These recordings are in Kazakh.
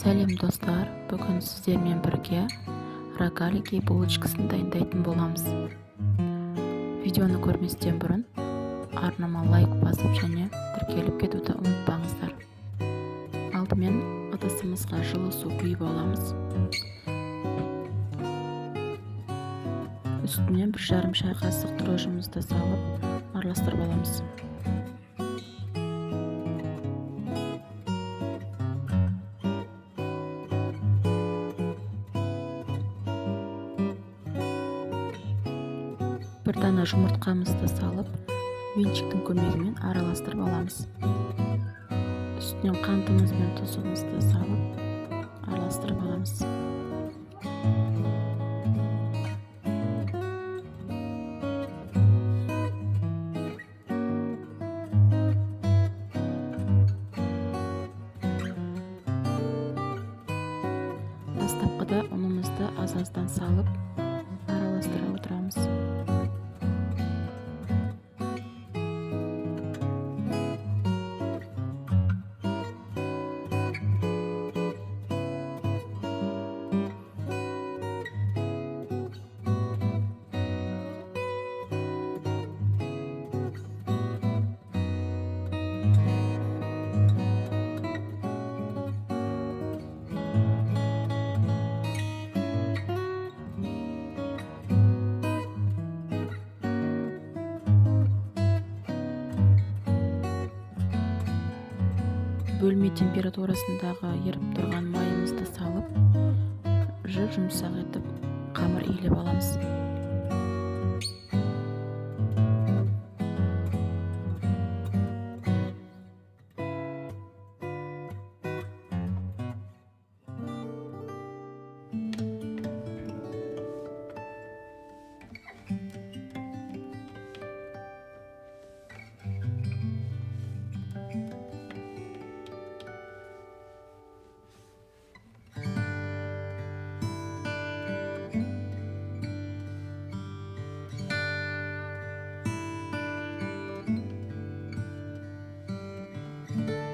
Сәлем достар, бүгін сіздермен бірге рогалики булочкасын дайындайтын боламыз. Видеоны көрместен бұрын арнама лайк басып және тіркеліп кетуді ұмытпаңыздар. Алдымен ыдысымызға жылы су құйып аламыз. Үстіне 1,5 шай қасық дрожжимызды салып араластырып аламыз. Бір дана жұмыртқамызды салып, венчиктің көмегімен араластырып аламыз. Үстінен қантымыз бен тұзымызды салып, араластырып аламыз. Бастапқыда ұнымызды аз-аздан салып, араластыра отырамыз. Бөлме температурасындағы еріп тұрған майымызды салып, жұмсақ етіп қамыр илеп аламыз.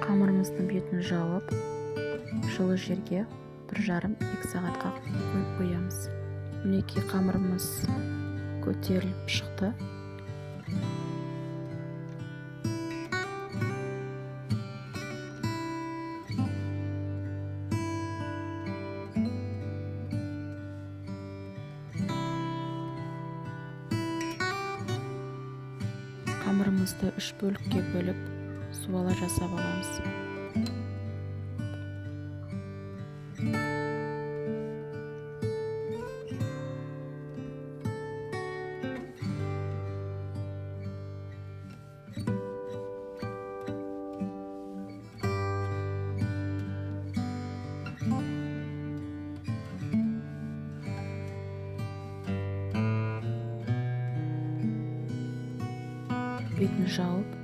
Қамырымыздың бетін жауып, жылы жерге 1,5-2 сағатқа қойып қоямыз. Мінекей қамырымыз көтеріліп шықты. Қамырымызды 3 бөлікке бөліп, суала жасап аламыз. Бетін жауып,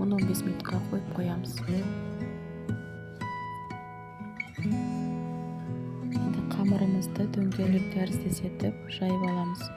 10-15 минутқа қойып қоямыз. Енді қамырымызды дөңгелек тәріздес етіп жайып аламыз.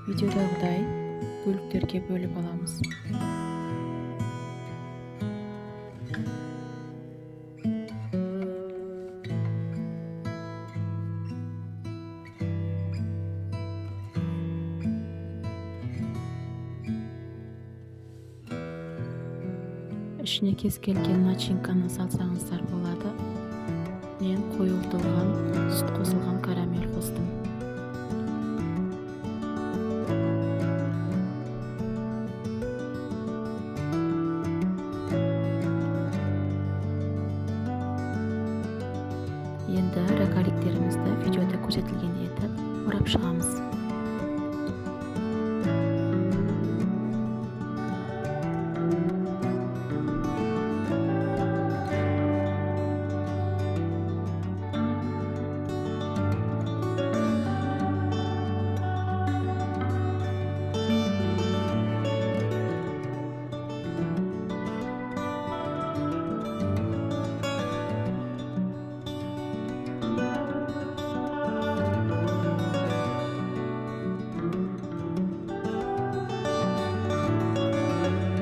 Видеодағыдай бөліктерге бөліп аламыз. Ішіне кез келген начинканы салсаңыздар болады. Мен қойылтылған, сүт қосылған карамель қостым. Енді рогаликтерімізді видеода көрсетілгендей етіп орап шығамыз.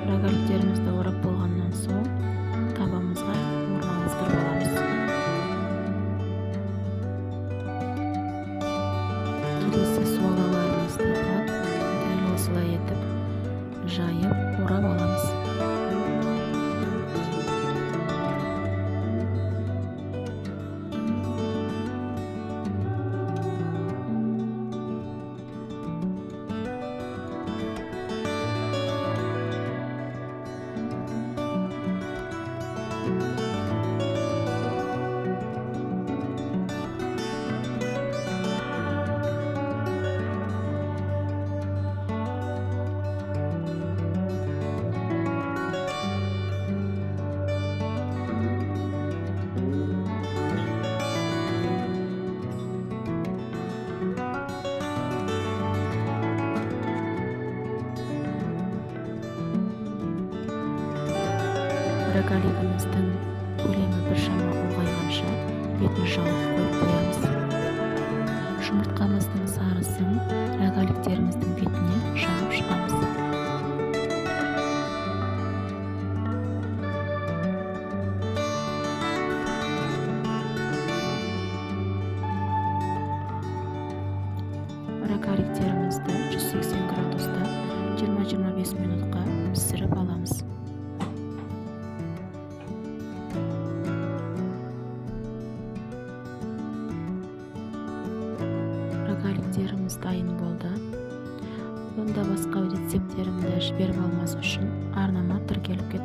Рогаликтерімізді орап болғаннан соң табамызға орналастырып аламыз. Келесі суалаларымызды да дәл осылай етіп жайып орап аламыз. Рогалигіміздің көлемі біршама ұлғайғанша бетін жауып қойып қоямыз. Жұмыртқамыздың сарысын рогаликтеріміздің бетіне жағып шығамыз. Рогаликтерімізді 180 градуста 20-25 минутқа пісіріп аламыз. Рогаликтеріміз дайын болды. Онда басқа рецепттерімді жіберіп алмас үшін арнама тіркеліп кетіңіз.